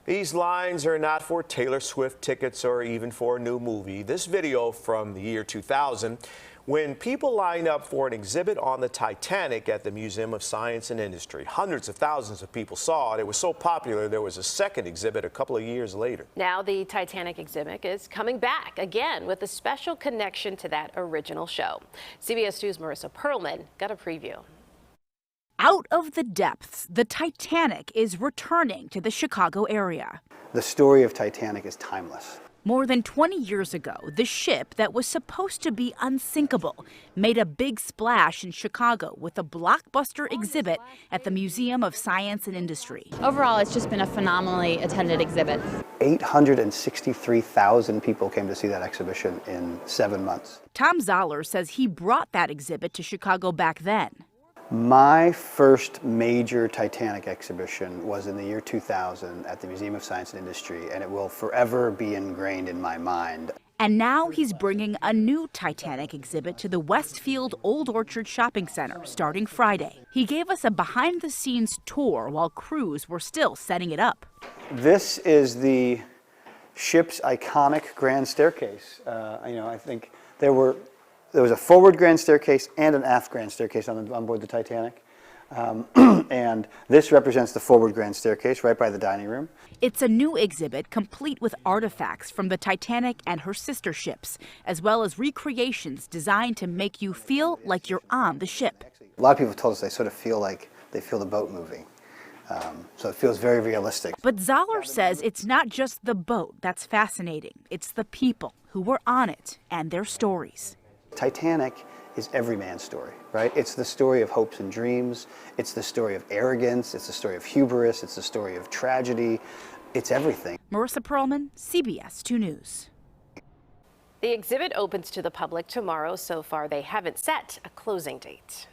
These lines are not for Taylor Swift tickets or even for a new movie. This video from the year 2000, when people lined up for an exhibit on the Titanic at the Museum of Science and Industry. Hundreds of thousands of people saw it. It was so popular, there was a second exhibit a couple of years later. Now the Titanic exhibit is coming back again with a special connection to that original show. CBS News' Marissa Perlman got a preview. Out of the depths, the Titanic is returning to the Chicago area. The story of Titanic is timeless. More than 20 years ago, the ship that was supposed to be unsinkable made a big splash in Chicago with a blockbuster exhibit at the Museum of Science and Industry. Overall, it's just been a phenomenally attended exhibit. 863,000 people came to see that exhibition in 7 months. Tom Zoller says he brought that exhibit to Chicago back then. My first major Titanic exhibition was in the year 2000 at the Museum of Science and Industry, and it will forever be ingrained in my mind. And now he's bringing a new Titanic exhibit to the Westfield Old Orchard Shopping Center starting Friday. He gave us a behind-the-scenes tour while crews were still setting it up. This is the ship's iconic grand staircase. I think there was a forward grand staircase and an aft grand staircase on board the Titanic. And this represents the forward grand staircase right by the dining room. It's a new exhibit complete with artifacts from the Titanic and her sister ships, as well as recreations designed to make you feel like you're on the ship. A lot of people told us they sort of feel like they feel the boat moving. So it feels very realistic. But Zoller says it's not just the boat that's fascinating. It's the people who were on it and their stories. Titanic is every man's story, right? It's the story of hopes and dreams. It's the story of arrogance. It's the story of hubris. It's the story of tragedy. It's everything. Marissa Perlman, CBS 2 News. The exhibit opens to the public tomorrow. So far, they haven't set a closing date.